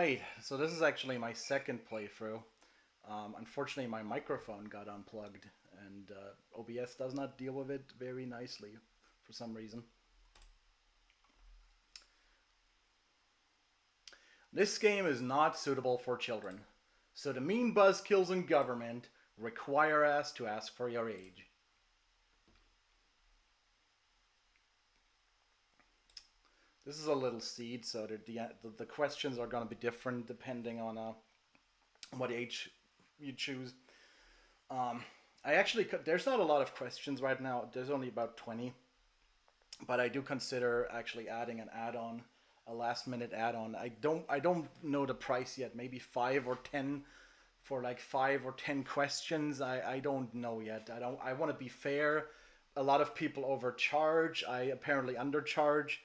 Alright, so this is actually my second playthrough. Unfortunately, my microphone got unplugged, and OBS does not deal with it very nicely for some reason. This game is not suitable for children, so the mean buzzkills in government require us to ask for your age. This is a little seed, so the questions are going to be different depending on what age you choose. There's not a lot of questions right now. There's only about 20, but I do consider actually adding an add-on, a last-minute add-on. I don't know the price yet. Maybe 5 or 10 for like 5 or 10 questions. I don't know yet. I want to be fair. A lot of people overcharge. I apparently undercharge.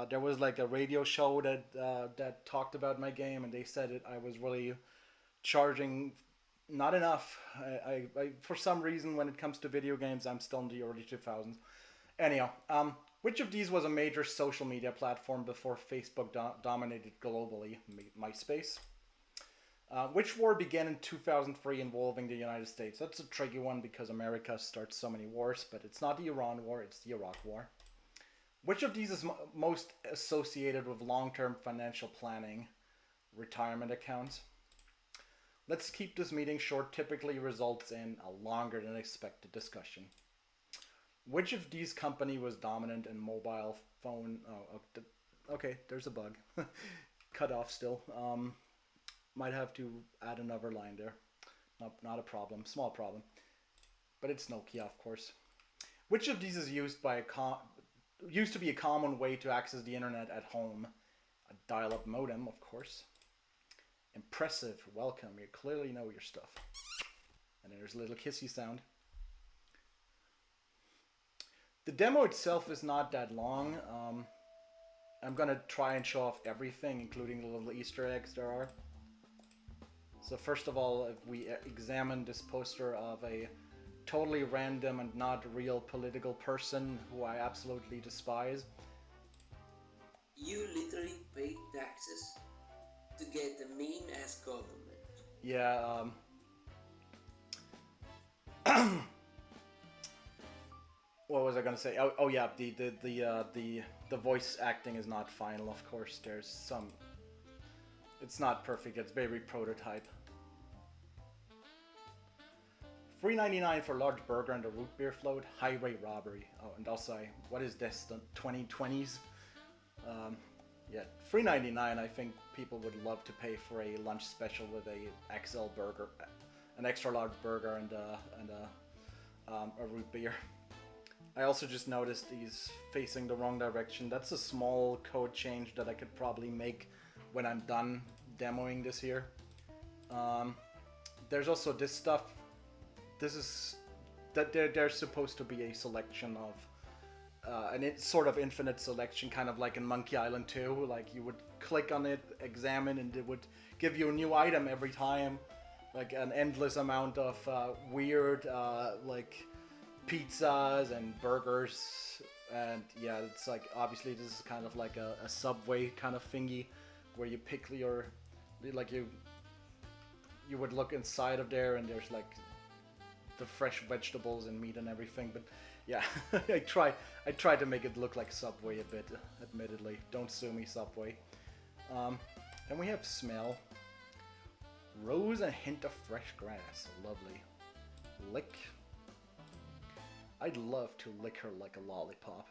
There was like a radio show that talked about my game, and they said I was really charging not enough. I for some reason, when it comes to video games, I'm still in the early 2000s. Anyhow, which of these was a major social media platform before Facebook dominated globally? MySpace. Which war began in 2003 involving the United States? That's a tricky one because America starts so many wars, but it's not the Iran War, it's the Iraq War. Which of these is most associated with long-term financial planning? Retirement accounts. Let's keep this meeting short. Typically results in a longer than expected discussion. Which of these company was dominant in mobile phone? Oh, okay, there's a bug. Cut off still. Might have to add another line there. Not a problem. Small problem. But it's Nokia, of course. Which of these is used to be a common way to access the internet at home? A dial-up modem, of course. Impressive. Welcome. You clearly know your stuff. And there's a little kissy sound. The demo itself is not that long. I'm going to try and show off everything, including the little Easter eggs there are. So first of all, if we examine this poster of a totally random and not real political person who I absolutely despise. You literally paid taxes to get the mean-ass government. Yeah, what was I gonna say? Oh yeah, the voice acting is not final, of course. There's some... It's not perfect, it's very prototype. $3.99 for a large burger and a root beer float. Highway robbery. Oh, and also, what is this? The 2020s? Yeah, $3.99. I think people would love to pay for a lunch special with a XL burger, an extra large burger, and a root beer. I also just noticed he's facing the wrong direction. That's a small code change that I could probably make when I'm done demoing this here. There's also this stuff. This is that there's supposed to be a selection of and it's sort of infinite selection, kind of like in Monkey Island 2. Like you would click on it, examine, and it would give you a new item every time, like an endless amount of weird like pizzas and burgers. And yeah, it's like obviously this is kind of like a Subway kind of thingy where you pick your, like you would look inside of there and there's like the fresh vegetables and meat and everything. But yeah, I tried to make it look like Subway a bit, admittedly. Don't sue me, Subway. Then we have smell. Rose and a hint of fresh grass. Lovely. Lick. I'd love to lick her like a lollipop.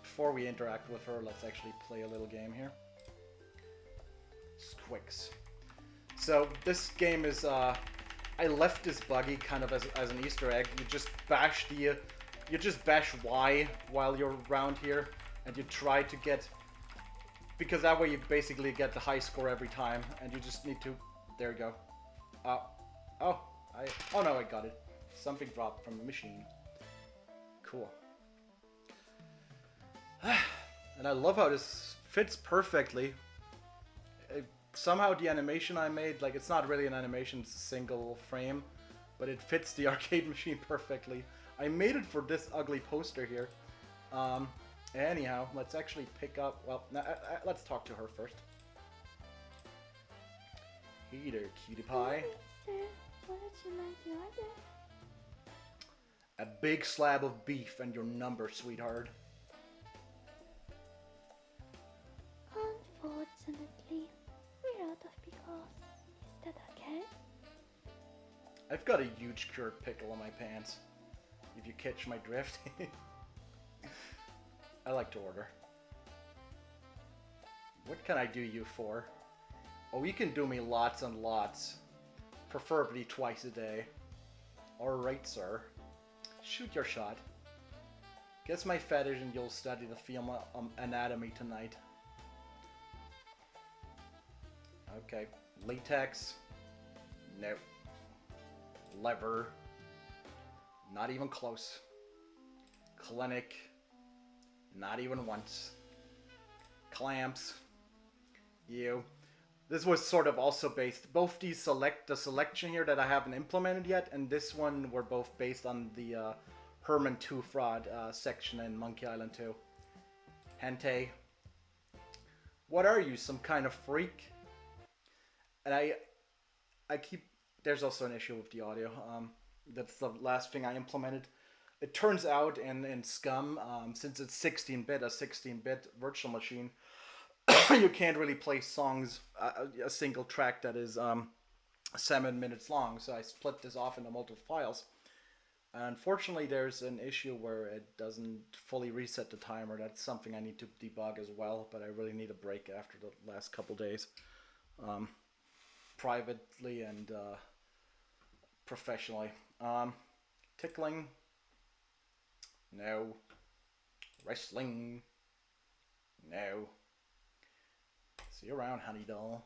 Before we interact with her, let's actually play a little game here. Squicks. So this game is, I left this buggy kind of as an Easter egg. You just bash Y while you're around here, and you try to get, because that way you basically get the high score every time, and you just need to, there you go. Oh no, I got it. Something dropped from the machine. Cool. And I love how this fits perfectly. Somehow the animation I made, like it's not really an animation, it's a single frame, but it fits the arcade machine perfectly. I made it for this ugly poster here. Anyhow, let's actually pick up. Well, let's talk to her first. Hey there, cutie pie. Sir, what would you like to order? A big slab of beef and your number, sweetheart. Unfortunately, we're out of pickles. Is that okay? I've got a huge cured pickle in my pants. If you catch my drift. I like to order. What can I do you for? Oh, you can do me lots and lots. Preferably twice a day. Alright, sir. Shoot your shot. Guess my fetish and you'll study the film anatomy tonight. Okay. Latex. No. Lever. Not even close. Clinic. Not even once. Clamps. You. This was sort of also based, both the selection here that I haven't implemented yet, and this one were both based on the Herman 2 fraud section in Monkey Island 2. Hente. What are you, some kind of freak? And I keep, there's also an issue with the audio. That's the last thing I implemented. It turns out in Scum, since it's 16-bit, a 16-bit virtual machine, you can't really play songs, a single track that is 7 minutes long, so I split this off into multiple files. Unfortunately, there's an issue where it doesn't fully reset the timer. That's something I need to debug as well, but I really need a break after the last couple days. Privately and professionally. Tickling. No. Wrestling. No. See you around, honey doll.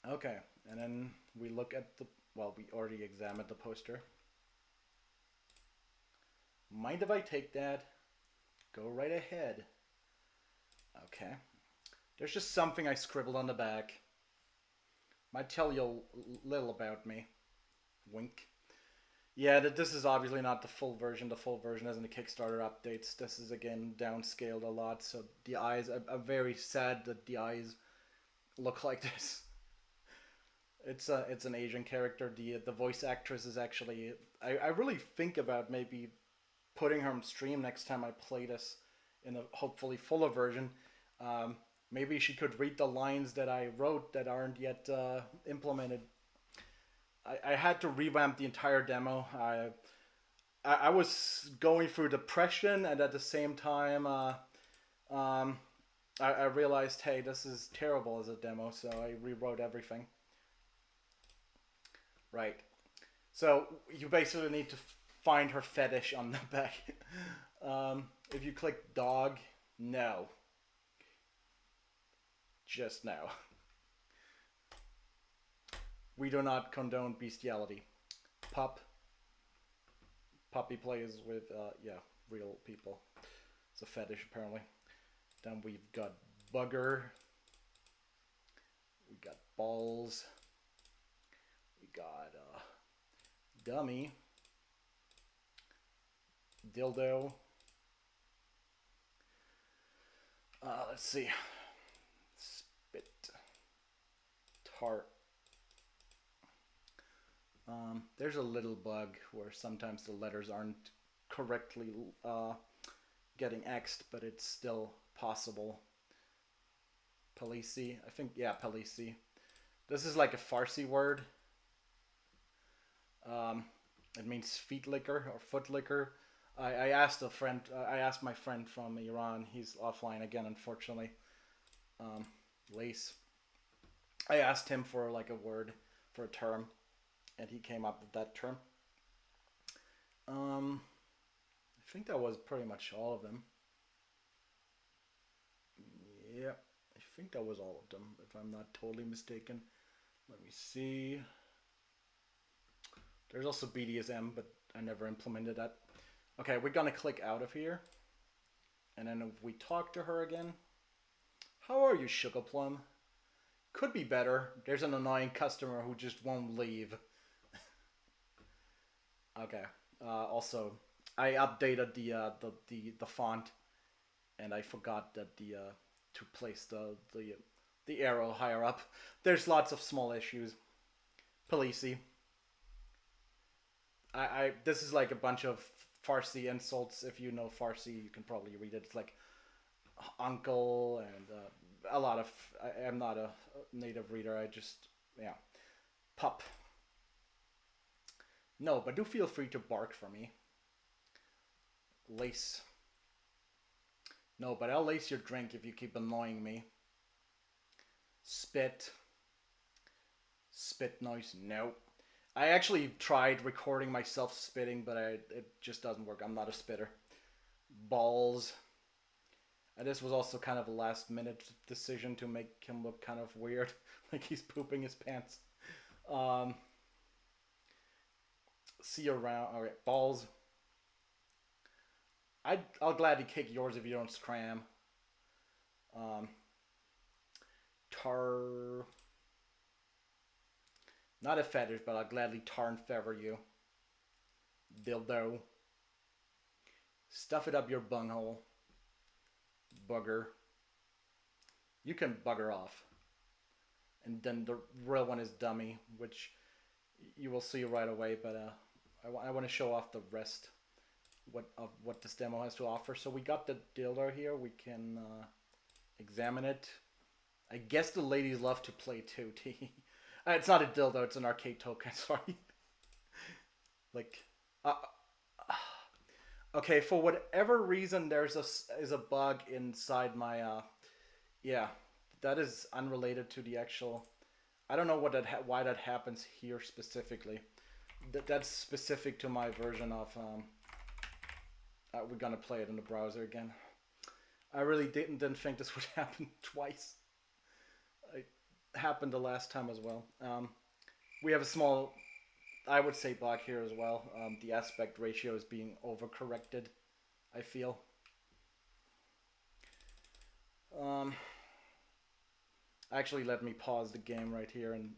Okay, and then we look at the, well, we already examined the poster. Mind if I take that? Go right ahead. Okay. There's just something I scribbled on the back. Might tell you a little about me. Wink. Yeah, this is obviously not the full version. The full version isn't the Kickstarter updates. This is, again, downscaled a lot. So the eyes, I'm very sad that the eyes look like this. It's an Asian character. The voice actress is actually... I really think about maybe putting her on stream next time I play this in a hopefully fuller version. Maybe she could read the lines that I wrote that aren't yet implemented. I had to revamp the entire demo. I was going through depression, and at the same time, I realized, hey, this is terrible as a demo, so I rewrote everything. Right. So you basically need to find her fetish on the back. If you click dog, no. Just no. We do not condone bestiality. Puppy plays with, yeah, real people. It's a fetish, apparently. Then we've got bugger. We got balls. We got, dummy. Dildo. Let's see. Spit. Tart. There's a little bug where sometimes the letters aren't correctly getting X'd, but it's still possible. Palisi, I think, yeah, Palisi. This is like a Farsi word. It means feet licker or foot licker. I asked a friend, I asked my friend from Iran, he's offline again, unfortunately. Lace. I asked him for like a word, for a term, and he came up with that term. I think that was pretty much all of them. Yeah, I think that was all of them, if I'm not totally mistaken. Let me see. There's also BDSM, but I never implemented that. Okay, we're gonna click out of here. And then if we talk to her again. How are you, Sugar Plum? Could be better. There's an annoying customer who just won't leave. Okay. Also, I updated the font, and I forgot that to place the arrow higher up. There's lots of small issues. Policey. I this is like a bunch of Farsi insults. If you know Farsi, you can probably read it. It's like uncle and a lot of. I'm not a native reader. I just yeah, pup. No, but do feel free to bark for me. Lace. No, but I'll lace your drink if you keep annoying me. Spit. Spit noise. No. I actually tried recording myself spitting, but it just doesn't work. I'm not a spitter. Balls. And this was also kind of a last minute decision to make him look kind of weird. Like he's pooping his pants. See you around. Alright, balls. I'll gladly kick yours if you don't scram. Tar. Not a fetish, but I'll gladly tar and feather you. Dildo. Stuff it up your bunghole. Bugger. You can bugger off. And then the real one is dummy, which you will see right away, but I want to show off the rest of what this demo has to offer. So we got the dildo here. We can examine it. I guess the ladies love to play too. It's not a dildo. It's an arcade token. Sorry. Like, okay. For whatever reason, there's a bug inside my. Yeah, that is unrelated to the actual. I don't know why that happens here specifically. That's specific to my version of. We're gonna play it in the browser again. I really didn't think this would happen twice. It happened the last time as well. We have a small, I would say, bug here as well. The aspect ratio is being overcorrected, I feel. Actually, let me pause the game right here and.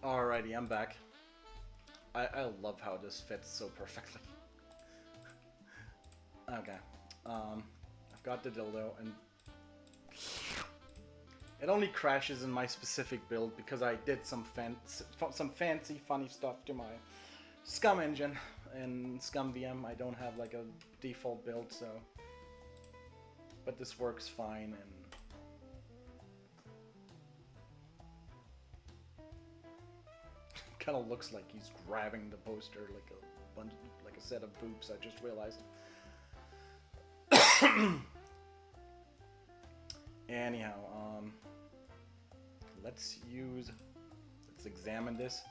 Alrighty, I'm back. I love how this fits so perfectly. Okay, I've got the dildo, and it only crashes in my specific build because I did some fancy, funny stuff to my Scum engine and Scum VM. I don't have like a default build, so, but this works fine. And kind of looks like he's grabbing the poster like a set of boobs. I just realized. Anyhow, let's examine this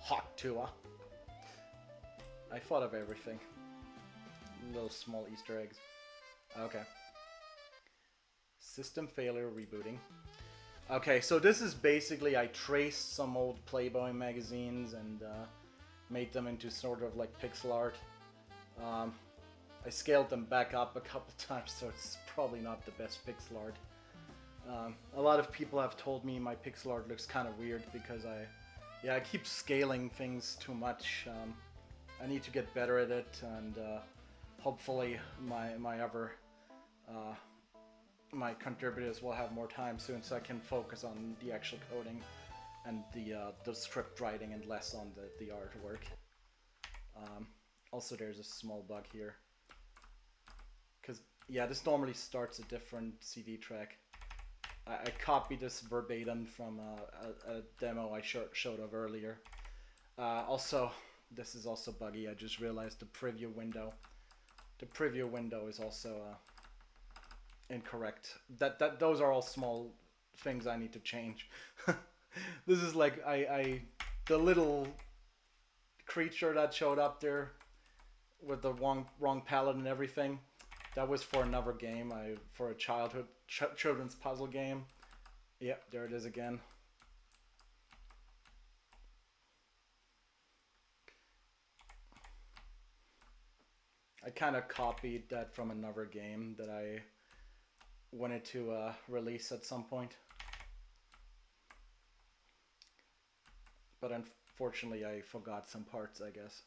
hot tour. I thought of everything. Little small Easter eggs. Okay. System failure rebooting. Okay, so this is basically I traced some old Playboy magazines and made them into sort of like pixel art. I scaled them back up a couple times, so it's probably not the best pixel art. A lot of people have told me my pixel art looks kind of weird because I keep scaling things too much. I need to get better at it, and hopefully my contributors will have more time soon, so I can focus on the actual coding and the script writing and less on the artwork. Also, there's a small bug here. Because, yeah, this normally starts a different CD track. I copied this verbatim from a demo I showed of earlier. Also, this is also buggy. I just realized the preview window. The preview window is also incorrect. Those are all small things I need to change. This is like the little creature that showed up there with the wrong palette and everything. That was for another game, for a children's puzzle game. Yep, there it is again. I kind of copied that from another game that I wanted to release at some point. But unfortunately I forgot some parts, I guess.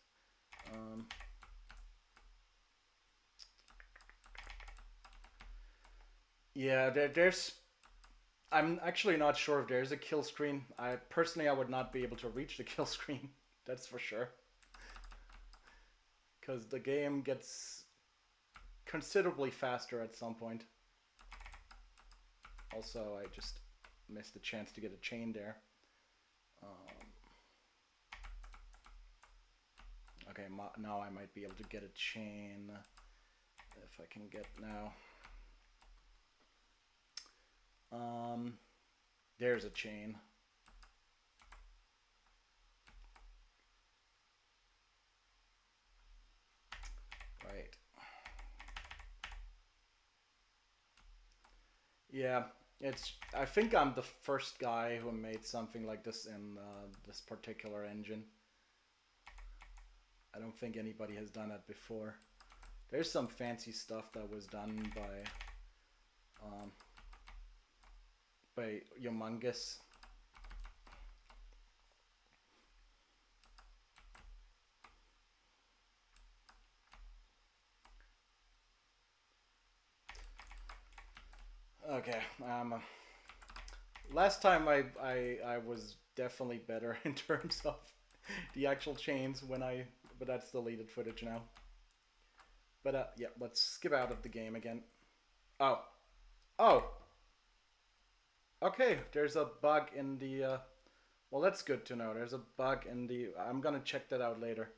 Yeah, there's. I'm actually not sure if there's a kill screen. I would not be able to reach the kill screen. That's for sure. Because the game gets considerably faster at some point. Also, I just missed a chance to get a chain there. Okay, now I might be able to get a chain if I can get now. There's a chain. Right. Yeah, I think I'm the first guy who made something like this in this particular engine. I don't think anybody has done that before. There's some fancy stuff that was done by Humongous. Okay, last time I was definitely better in terms of the actual chains but that's deleted footage now. But yeah, let's skip out of the game again. Oh. Okay, there's a bug in the well, that's good to know. There's a bug in the I'm gonna check that out later.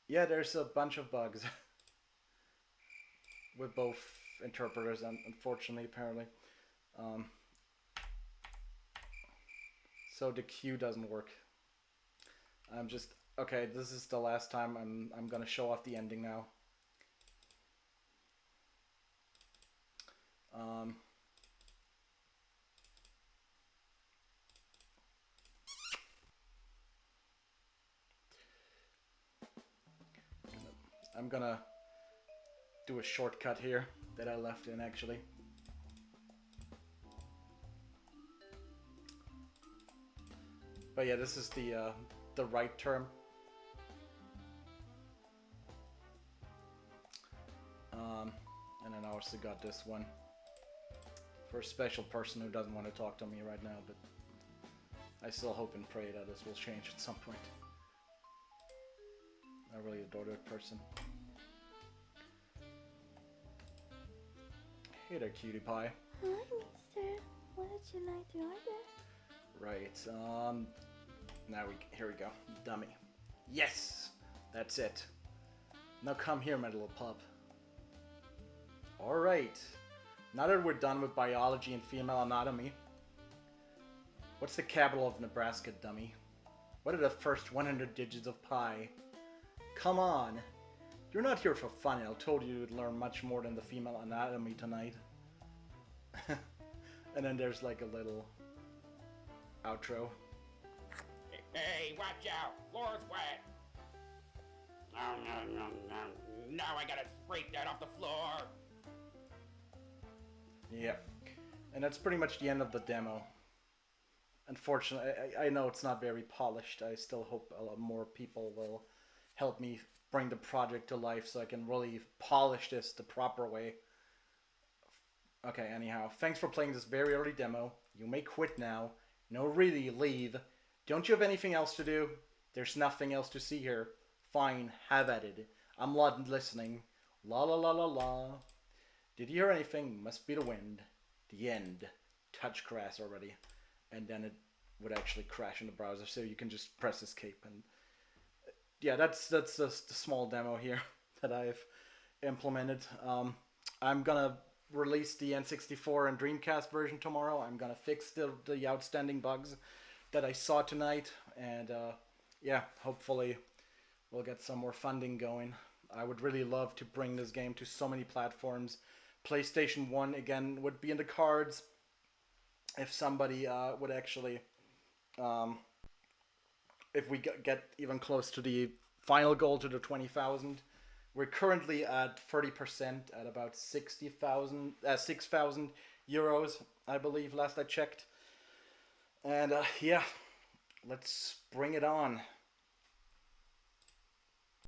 Yeah, there's a bunch of bugs with both interpreters, and unfortunately, apparently. So the queue doesn't work. I'm just okay. This is the last time I'm gonna show off the ending now. I'm gonna do a shortcut here that I left in actually. But yeah, this is the right term. And then I also got this one for a special person who doesn't want to talk to me right now, but I still hope and pray that this will change at some point. I really adore that person. Hey there, cutie pie. Hi, mister. What would you like to order? Right, here we go. Dummy. Yes! That's it. Now come here, my little pup. Alright. Now that we're done with biology and female anatomy, what's the capital of Nebraska, dummy? What are the first 100 digits of pi? Come on. You're not here for fun. I told you you'd learn much more than the female anatomy tonight. And then there's like a little outro. Hey, watch out! Floor's wet! No. Now I gotta scrape that off the floor! Yep. And that's pretty much the end of the demo. Unfortunately, I know it's not very polished. I still hope a lot more people will help me bring the project to life so I can really polish this the proper way. Okay, anyhow, thanks for playing this very early demo. You may quit now. No, really, leave. Don't you have anything else to do? There's nothing else to see here. Fine, have at it. I'm not listening. La la la la la. Did you hear anything? Must be the wind. The end. Touch crash already. And then it would actually crash in the browser, so you can just press escape. And yeah, that's just the small demo here that I've implemented. I'm gonna release the N64 and Dreamcast version tomorrow. I'm gonna fix the outstanding bugs that I saw tonight, and yeah, hopefully we'll get some more funding going. I would really love to bring this game to so many platforms. PlayStation 1 again would be in the cards if somebody would actually if we get even close to the final goal, to the 20,000. We're currently at 30%, at about 6,000 euros, I believe, last I checked. And yeah, let's bring it on.